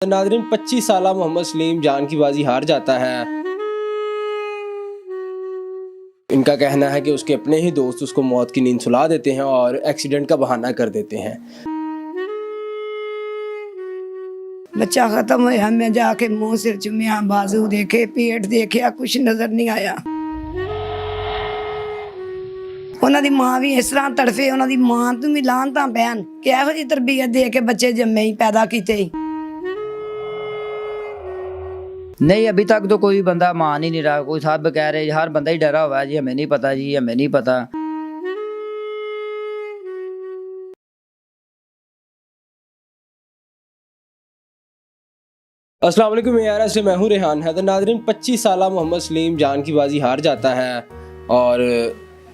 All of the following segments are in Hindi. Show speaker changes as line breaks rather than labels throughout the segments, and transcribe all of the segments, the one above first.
नाज़रीन 25 साला मोहम्मद सलीम जान की बाजी हार जाता है। इनका कहना है कि उसके अपने ही दोस्त उसको मौत की नींद सुला देते हैं और एक्सीडेंट का बहाना कर देते हैं।
बच्चा खत्म होया, मैं जाके मुंह सिर चुमिया, बाजू देखे, पेट देखा, कुछ नजर नहीं आया। ਉਹਨਾਂ ਦੀ ਮਾਂ ਵੀ ਇਸ ਤਰ੍ਹਾਂ ਤੜਫੇ, ਉਹਨਾਂ ਦੀ ਮਾਂ ਤੋਂ ਵੀ ਲਾਹਨਤਾਂ ਪੈਣ ਕਿ ਇਹੋ ਜਿਹੀ ਤਰਬੀਅਤ ਦੇ ਕੇ ਬੱਚੇ ਜੰਮੇ ਹੀ पैदा ਕੀਤੇ ही।
नहीं, अभी तक तो कोई बंदा मान ही नहीं रहा। कोई सब कह रहे, हर बंदा ही डरा हुआ है, जी हमें नहीं पता, जी हमें नहीं पता।
अस्सलाम वालेकुम यार, से मैं हूँ रेहान हैदर। नाज़रीन 25 साला मोहम्मद सलीम जान की बाजी हार जाता है और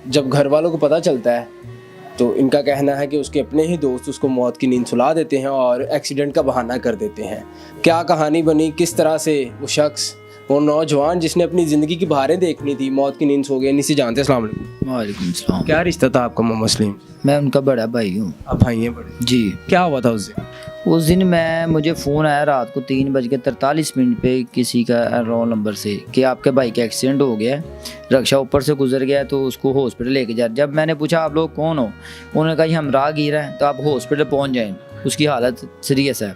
जब घर वालों को पता चलता है तो इनका कहना है कि उसके अपने ही दोस्त उसको मौत की नींद सुला देते हैं और एक्सीडेंट का बहाना कर देते हैं। क्या कहानी बनी, किस तरह से वो शख्स, वो नौजवान जिसने अपनी ज़िंदगी की बहारें देखनी थी, मौत की नींद सो गया, इन्हीं से जानते हैं। अस्सलाम वालेकुम।
वालेकुम सलाम।
क्या रिश्ता था आपका मोहम्मद सलीम?
मैं उनका बड़ा भाई हूँ।
आप भाई हैं बड़े?
जी।
क्या हुआ था उस दिन?
उस दिन मुझे फ़ोन आया रात को 3:43 पे किसी का रोल नंबर से कि आपके भाई का एक्सीडेंट हो गया है, रक्षा ऊपर से गुजर गया है, तो उसको हॉस्पिटल लेके जा। जब मैंने पूछा आप लोग कौन हो, उन्होंने कहा जी हम राहगीर हैं, तो आप हॉस्पिटल पहुंच जाएं, उसकी हालत सीरियस है।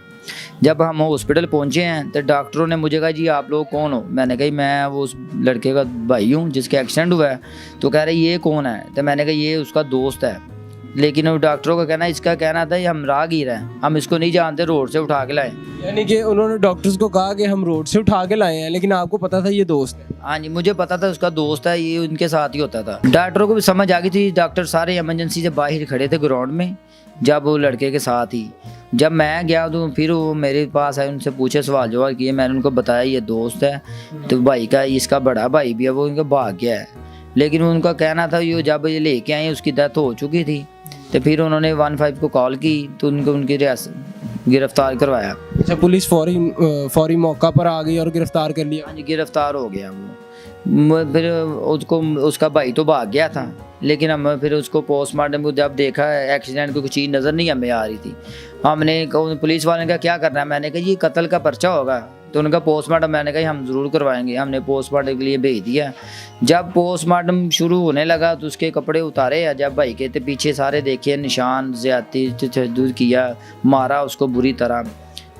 जब हम हॉस्पिटल पहुंचे हैं तो डॉक्टरों ने मुझे कहा जी आप लोग कौन हो। मैंने कहा मैं वो उस लड़के का भाई हूँ जिसका एक्सीडेंट हुआ है। तो कह रहे ये कौन है, तो मैंने कहा ये उसका दोस्त है। लेकिन वो डॉक्टरों का कहना, इसका कहना था हम राहगीर हैं, हम इसको नहीं जानते, रोड से उठा के लाए।
यानी कि उन्होंने डॉक्टर्स को कहा कि हम रोड से उठा के लाए हैं, लेकिन आपको पता था ये दोस्त है?
हाँ जी, मुझे पता था उसका दोस्त है, ये उनके साथ ही होता था। डॉक्टरों को भी समझ आ गई थी। डॉक्टर सारे इमरजेंसी से बाहर खड़े थे ग्राउंड में, जब वो लड़के के साथ ही। जब मैं गया तो फिर वो मेरे पास आए, उनसे पूछे, सवाल जवाब किए। मैंने उनको बताया ये दोस्त है, तो भाई का, इसका बड़ा भाई भी है, वो इनका भाग गया है। लेकिन उनका कहना था ये जब ये लेके आए उसकी डेथ हो चुकी थी। तो फिर उन्होंने 15 को कॉल की तो उनको उनकी गिरफ्तार करवाया।
अच्छा, पुलिस फौरी मौका पर आ गई और गिरफ्तार कर लिया?
हाँ जी, गिरफ्तार हो गया वो। फिर उसको, उसका भाई तो भाग गया था, लेकिन हम फिर उसको पोस्टमार्टम को जब देखा, एक्सीडेंट की कुछ चीज़ नज़र नहीं हमें आ रही थी। हमने पुलिस वाले ने कहा क्या करना है, मैंने कहा ये कत्ल का पर्चा होगा। तो उनका पोस्टमार्टम, मैंने कहा हम ज़रूर करवाएंगे। हमने पोस्टमार्टम के लिए भेज दिया। जब पोस्टमार्टम शुरू होने लगा तो उसके कपड़े उतारे, जब भाई के थे पीछे सारे देखे निशान, ज़्यादती तशद्दुद किया, मारा उसको बुरी तरह।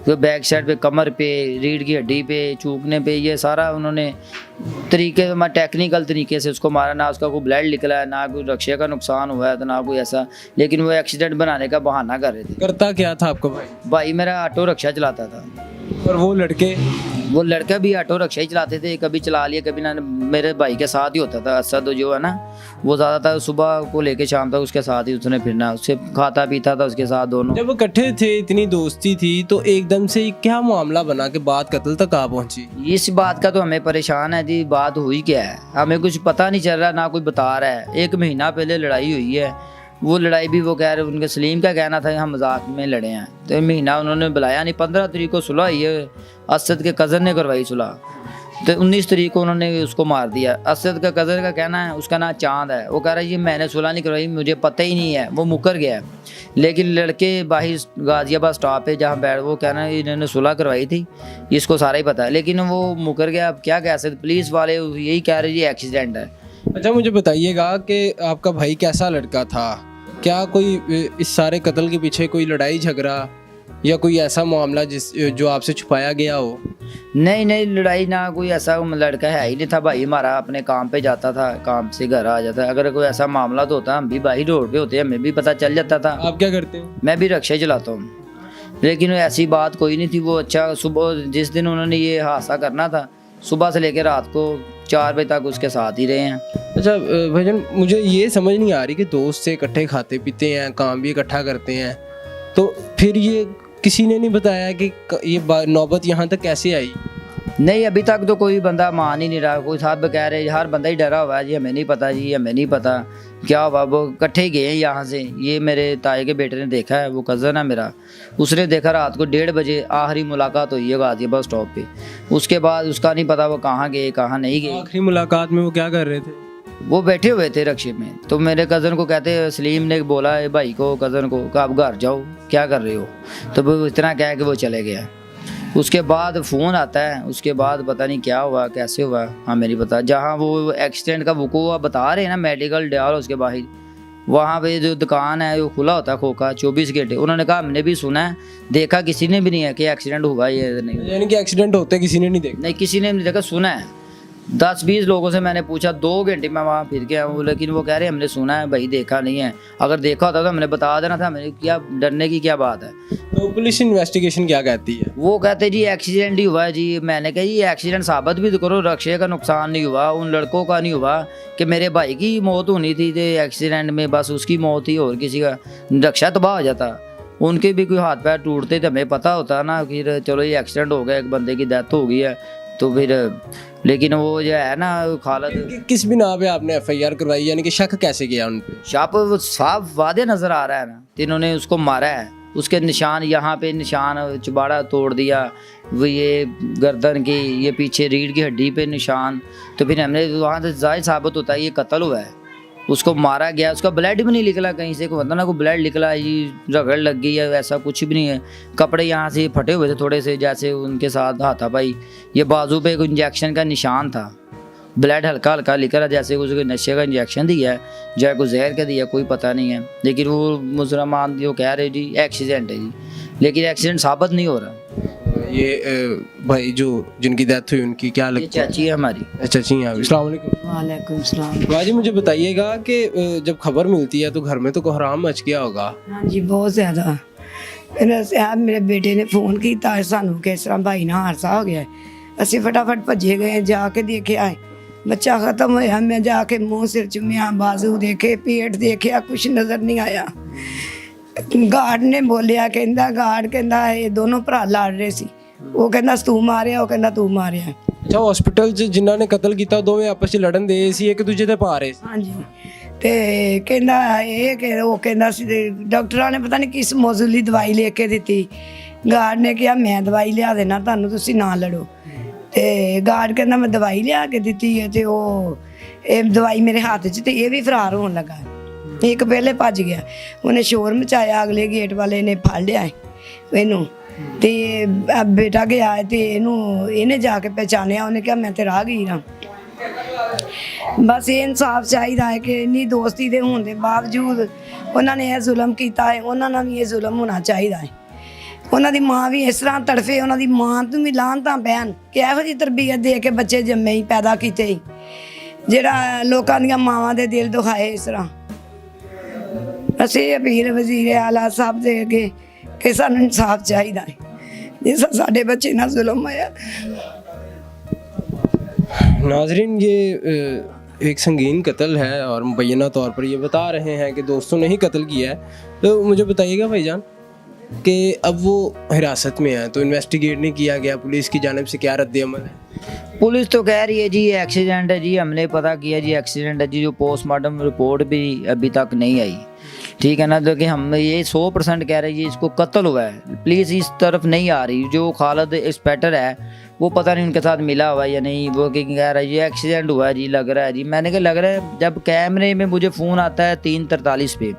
तो बैक साइड पे, कमर पे, रीढ़ की हड्डी पे, चूकने पे, ये सारा उन्होंने तरीके टेक्निकल तरीके से उसको मारा। ना उसका कोई ब्लड निकला है, ना कोई रक्षे का नुकसान हुआ है, तो ना कोई ऐसा। लेकिन वो एक्सीडेंट बनाने का बहाना कर रहे थे।
करता क्या था आपका भाई?
भाई मेरा ऑटो रिक्शा चलाता था।
और वो लड़का
भी ऑटो रिक्शा ही चलाते थे, कभी चला लिया, कभी ना। मेरे भाई के साथ ही होता था। असद जो है ना, वो ज़्यादातर सुबह को लेके शाम तक उसके साथ ही उसने फिरना, उससे खाता पीता था उसके साथ दोनों।
जब वो इकट्ठे थे, इतनी दोस्ती थी, तो एकदम से क्या मामला बना के बात कत्ल तक आ पहुंची?
इस बात का तो हमें परेशान है जी। बात हुई क्या है हमें कुछ पता नहीं चल रहा, ना कोई बता रहा है। 1 महीना पहले लड़ाई हुई है। वो लड़ाई भी वो कह रहे, उनके सलीम का कहना था हम मजाक में लड़े हैं। तो महीना उन्होंने बुलाया नहीं। 15 तारीख को सुलह हुई है, असद के कज़न ने करवाई सुलह। तो 19 तारीख को उन्होंने उसको मार दिया। असद का कज़न का कहना है, उसका नाम चांद है, वो कह रहा है ये मैंने सुलह नहीं करवाई, मुझे पता ही नहीं है, वो मुकर गया। लेकिन लड़के बाहर गाजियाबाद स्टॉप पे जहाँ बैठ, वो कहना है इन्होंने सुलह करवाई थी, इसको सारा ही पता है, लेकिन वो मुकर गया। अब क्या कह सकते, पुलिस वाले यही कह रहे ये एक्सीडेंट है।
अच्छा, मुझे बताइएगा कि आपका भाई कैसा लड़का था? क्या कोई इस सारे कत्ल के पीछे कोई लड़ाई झगड़ा या कोई ऐसा मामला जो आपसे छुपाया गया हो?
नहीं, लड़ाई ना, कोई ऐसा लड़का है ही नहीं था। भाई हमारा अपने काम पे जाता था, काम से घर आ जाता। अगर कोई ऐसा मामला तो होता, हम भी बाहर रोड पे होते, हमें भी पता चल जाता था।
आप क्या करते हैं?
मैं भी रिक्शा चलाता हूँ, लेकिन ऐसी बात कोई नहीं थी। वो अच्छा, सुबह जिस दिन उन्होंने ये हादसा करना था, सुबह से लेकर रात को 4 बजे तक उसके साथ ही रहे हैं।
अच्छा भाईजान, मुझे ये समझ नहीं आ रही कि दोस्त से इकट्ठे खाते पीते हैं, काम भी इकट्ठा करते हैं, तो फिर ये किसी ने नहीं बताया कि ये नौबत यहाँ तक कैसे आई?
नहीं, अभी तक तो कोई बंदा मान ही नहीं रहा। कोई सब कह रहे, हर बंदा ही डरा हुआ है, जी हमें नहीं पता, जी हमें नहीं पता क्या हुआ। वो इकट्ठे गए हैं यहाँ से। ये मेरे ताए के बेटे ने देखा है, वो कज़न है मेरा, उसने देखा रात को 1:30 बजे आखिरी मुलाकात हुई है गाजियाबाद स्टॉप पे। उसके बाद उसका नहीं पता वो कहाँ गए कहाँ नहीं गए।
आखिरी मुलाकात में वो क्या कर रहे थे?
वो बैठे हुए थे रिक्शे में। तो मेरे कज़न को कहते, सलीम ने बोला है भाई को, कज़न को, कि आप घर जाओ, क्या कर रहे हो। तो वो इतना कह के वो चले गया। उसके बाद फ़ोन आता है, उसके बाद पता नहीं क्या हुआ कैसे हुआ, हमें नहीं पता। जहाँ वो एक्सीडेंट का वकूआ बता रहे हैं ना मेडिकल डाल उसके बाहर, वहाँ पे जो दुकान है वो खुला होता है खोखा 24 घंटे। उन्होंने कहा हमने भी सुना है, देखा किसी ने भी नहीं है कि एक्सीडेंट हुआ ये नहीं।
यानी कि एक्सीडेंट होते किसी ने नहीं देखा।
नहीं, किसी ने नहीं देखा, सुना है। 10-20 लोगों से मैंने पूछा, 2 घंटे मैं वहाँ फिर के आया हूँ, लेकिन वो कह रहे हमने सुना है भाई, देखा नहीं है। अगर देखा होता तो हमने बता देना था, हमें क्या डरने की क्या बात है।
तो पुलिस इन्वेस्टिगेशन क्या कहती है?
वो कहते जी एक्सीडेंट ही हुआ है जी। मैंने कहा जी एक्सीडेंट साबित भी तो करो, रक्षे का नुकसान नहीं हुआ, उन लड़कों का नहीं हुआ कि मेरे भाई की मौत होनी थी तो एक्सीडेंट में बस उसकी मौत ही, और किसी का रक्षा तबाह हो जाता। उनके भी कोई हाथ पैर टूटते तो हमें पता होता ना कि चलो ये एक्सीडेंट हो गया, एक बंदे की डेथ हो गई है तो फिर। लेकिन वो जो है ना खालत,
किस बिना पे आपने एफआईआर करवाई, यानी कि शक कैसे किया उन पे?
शाप साफ वादे नज़र आ रहा है ना, इन्होंने उसको मारा है, उसके निशान यहाँ पे निशान, चुबाड़ा तोड़ दिया, वो ये गर्दन की, ये पीछे रीढ़ की हड्डी पे निशान। तो फिर हमने वहाँ से जाहिर साबित होता है ये कत्ल हुआ है, उसको मारा गया। उसका ब्लड भी नहीं निकला कहीं से, कोई मतलब ना कोई ब्लड निकला ये रगड़ लग गई है, ऐसा कुछ भी नहीं है। कपड़े यहाँ से फटे हुए थे थोड़े से, जैसे उनके साथ हाथापाई। ये बाजू पे एक इंजेक्शन का निशान था, ब्लड हल्का हल्का निकला, जैसे उसको नशे का इंजेक्शन दिया है, चाहे कोई जहर का दिया कोई पता नहीं है। लेकिन वो मुसलमान जो कह रहे जी एक्सीडेंट है जी, लेकिन एक्सीडेंट साबित नहीं हो रहा।
ये भाई जो जिनकी डेथ हुई उनकी क्या
ये
लगता है?
चाची है हमारी।
चाची हैं आप। अस्सलाम वालेकुम।
वालेकुम सलाम।
बाजी मुझे बताइएगा कि जब खबर मिलती है तो घर में तो कोहराम मच गया होगा।
हाँ जी, बहुत ज़्यादा। मेरे बेटे ने फोन किया सानू कि इस तरह भाई ना हादसा हो गया। ਅਸੀਂ फटाफट भजे गए, जाके देखे आए बच्चा खत्म होया। मैं जाके मुंह सिर चुमिया, बाजू देखे, पेट देखा, कुछ नजर नहीं आया। गार्ड ने बोलिया, कहंदा गार्ड कहंदा ये दोनों भरा लड़ रहे सी, वो कहंदा तू मारिया, वो कहंदा तू मारिया।
अच्छा, हॉस्पिटल 'ਚ ਜਿਨ੍ਹਾਂ ਨੇ ਕਤਲ ਕੀਤਾ ਦੋਵੇਂ ਆਪਸ 'ਚ ਲੜਨ ਦੇ ਸੀ, ਇੱਕ ਦੂਜੇ ਦੇ ਪਾ ਰਹੇ ਸੀ।
हाँ जी, ਤੇ ਕਹਿੰਦਾ ਇਹ ਕਿ ਉਹ ਕਹਿੰਦਾ ਸੀ ਤੇ ਡਾਕਟਰਾਂ ਨੇ ਪਤਾ ਨਹੀਂ ਕਿਸ ਮੌਜੂ ਲਈ ਦਵਾਈ ਲੈ ਕੇ ਦਿੱਤੀ। ਗਾਰਡ ਨੇ ਕਿਹਾ ਮੈਂ ਦਵਾਈ ਲਿਆ ਦੇਣਾ ਤੁਹਾਨੂੰ, ਤੁਸੀਂ ਨਾ ਲੜੋ। ਤੇ ਗਾਰਡ ਕਹਿੰਦਾ ਮੈਂ ਦਵਾਈ ਲਿਆ ਕੇ ਦਿੱਤੀ ਹੈ ਤੇ ਉਹ ਇਹ ਦਵਾਈ ਮੇਰੇ ਹੱਥ 'ਚ, ਤੇ ਇਹ ਵੀ ਫਰਾਰ ਹੋਣ ਲੱਗਾ। ਇੱਕ ਪਹਿਲੇ ਭੱਜ ਗਿਆ, ਉਹਨੇ ਸ਼ੋਰ ਮਚਾਇਆ, ਅਗਲੇ ਗੇਟ ਵਾਲੇ ਨੇ ਫੜ ਲਿਆ ਇਹਨੂੰ। ਤੇ ਬੇਟਾ ਗਿਆ ਤੇ ਇਹਨੇ ਜਾ ਕੇ ਪਹਿਚਾਨਿਆ, ਉਹਨੇ ਕਿਹਾ ਮੈਂ ਤੇ ਰਾਹਗੀਰ ਹਾਂ। ਬਸ ਇਹ ਇਨਸਾਫ ਚਾਹੀਦਾ ਹੈ ਕਿ ਇੰਨੀ ਦੋਸਤੀ ਦੇ ਹੋਣ ਦੇ ਬਾਵਜੂਦ ਉਹਨਾਂ ਨੇ ਇਹ ਜ਼ੁਲਮ ਕੀਤਾ ਹੈ, ਉਹਨਾਂ ਨਾਲ ਵੀ ਇਹ ਜ਼ੁਲਮ ਹੋਣਾ ਚਾਹੀਦਾ ਹੈ। ਉਹਨਾਂ ਦੀ ਮਾਂ ਵੀ ਇਸ ਤਰ੍ਹਾਂ ਤੜਫੇ, ਉਹਨਾਂ ਦੀ ਮਾਂ ਤੋਂ ਵੀ ਲਾਹਨਤਾਂ ਪੈਣ ਕਿ ਇਹੋ ਜਿਹੀ ਤਰਬੀਅਤ ਦੇ ਕੇ ਬੱਚੇ ਜੰਮੇ ਹੀ ਪੈਦਾ ਕੀਤੇ ਹੀ, ਜਿਹੜਾ ਲੋਕਾਂ ਦੀਆਂ ਮਾਵਾਂ ਦੇ ਦਿਲ ਦੁਖਾਏ ਇਸ ਤਰ੍ਹਾਂ। ਅਸੀਂ ਅਪੀਲ ਵਜ਼ੀਰ ਆਲਾ ਸਾਹਿਬ ਦੇ ਅੱਗੇ ਕਿ ਸਾਨੂੰ ਇਨਸਾਫ ਚਾਹੀਦਾ ਹੈ, ਜਿਸ ਸਾਡੇ ਬੱਚੇ ਨਾਲ ਜ਼ੁਲਮ ਹੋਇਆ।
नाजरीन, ये एक संगीन कत्ल है और मुबैना तौर पर ये बता रहे हैं कि दोस्तों ने ही कत्ल किया है। तो मुझे बताइएगा भाईजान कि अब वो हिरासत में है तो इन्वेस्टिगेट नहीं किया गया, पुलिस की जानिब से क्या रद्द अमल है?
पुलिस तो कह रही है जी एक्सीडेंट है जी, हमने पता किया जी एक्सीडेंट है जी, जो पोस्टमार्टम रिपोर्ट भी अभी तक नहीं आई, ठीक है ना। तो कि हम ये 100% कह रहे हैं जी इसको कत्ल हुआ है। पुलिस इस तरफ नहीं आ रही, जो खालिद इंस्पेक्टर है वो पता नहीं उनके साथ मिला हुआ या नहीं, वो कह रहा है जी एक्सीडेंट हुआ है जी, लग रहा है जी। मैंने कहा लग रहा है, जब कैमरे में मुझे फ़ोन आता है 3:43 पे,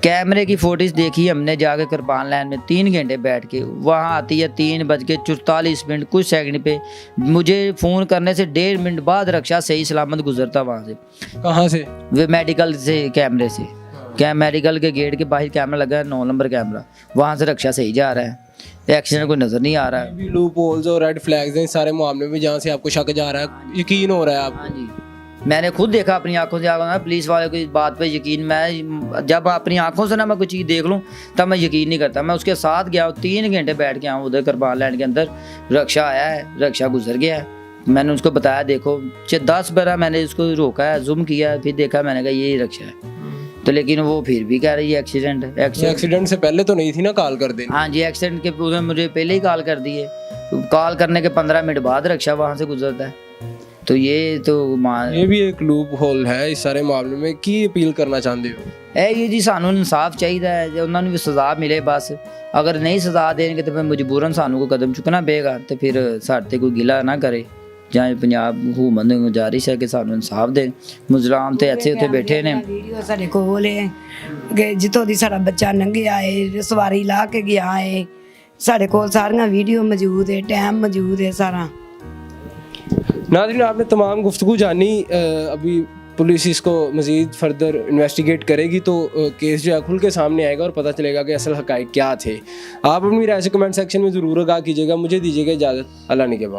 कैमरे की फोटेज देखी हमने जाके कृपान लाइन में 3 घंटे बैठ के, वहाँ आती है 3:44 कुछ सेकंड पे। मुझे फ़ोन करने से 1.5 मिनट बाद रक्षा सही सलामत गुजरता वहाँ से।
कहाँ से?
वे मेडिकल से, कैमरे से, क्या मेडिकल के गेट के बाहर कैमरा लगा है, 9 नंबर कैमरा, वहाँ से रक्षा सही जा रहा है, एक्सीडेंट कोई नज़र नहीं आ रहा है।
भी लूप होल्स और रेड फ्लैग्स हैं इस सारे मामले में, जहाँ से आपको शक जा रहा है, यकीन हो रहा है आपको?
हाँ जी, मैंने खुद देखा अपनी आंखों से। पुलिस वाले को इस बात पे यकीन, मैं जब अपनी आंखों से ना मैं कोई चीज़ देख लूँ तब मैं यकीन नहीं करता। मैं उसके साथ गया, 3 घंटे बैठ के आऊँ उधर कृपान लैंड के अंदर। रक्षा आया है, रक्षा गुजर गया है, मैंने उसको बताया देखो, 10 बार मैंने उसको रोका है, जूम किया, फिर देखा, मैंने कहा ये रक्षा है। तो लेकिन वो फिर भी कह रही है एक्सीडेंट है।
एक्सीडेंट से पहले तो नहीं थी ना कॉल कर देनी?
हाँ जी, एक्सीडेंट के उसने मुझे पहले ही कॉल कर दी है, कॉल करने के 15 मिनट बाद रक्षा वहाँ से गुजरता है। तो ये तो
ये भी एक लूप होल है इस सारे मामले में। की अपील करना चाहते हो?
ये जी सानू इंसाफ चाहिए है, उन्होंने भी सज़ा मिले बस। अगर नहीं सज़ा देंगे तो फिर मजबूरन सानू को कदम चुकना पेगा, तो फिर साढ़े कोई गिला ना करे। ਜਾਂ ਪੰਜਾਬ ਹਕੂਮਤ ਨੂੰ ਗੁਜ਼ਾਰਿਸ਼ ਹੈ ਕਿ ਸਾਨੂੰ ਇਨਸਾਫ ਦੇ। ਮੁਜਰਾਮ ਤੇ ਇੱਥੇ ਉੱਥੇ ਬੈਠੇ ਨੇ।
ਵੀਡੀਓ ਸਾਡੇ ਕੋਲ ਹੈ ਕਿ ਜਿੱਥੋਂ ਦੀ ਸਾਡਾ ਬੱਚਾ ਲੰਘਿਆ ਹੈ, ਸਵਾਰੀ ਲਾ ਕੇ ਗਿਆ ਹੈ, ਸਾਡੇ ਕੋਲ ਸਾਰੀਆਂ ਵੀਡੀਓ ਮੌਜੂਦ ਹੈ, ਟਾਈਮ ਮੌਜੂਦ ਹੈ ਸਾਰਾ।
नाज़रीन, आपने तमाम गुफ्तगू जानी। अभी पुलिस इसको मज़ीद फर्दर इन्वेस्टिगेट करेगी तो केस जो है खुल के सामने आएगा और पता चलेगा कि असल हक़ाइक़ क्या थे। आप अपनी राय से कमेंट सेक्शन में ज़रूर आगाह कीजिएगा। मुझे दीजिएगा इजाज़त। अल्लाह निगहबान।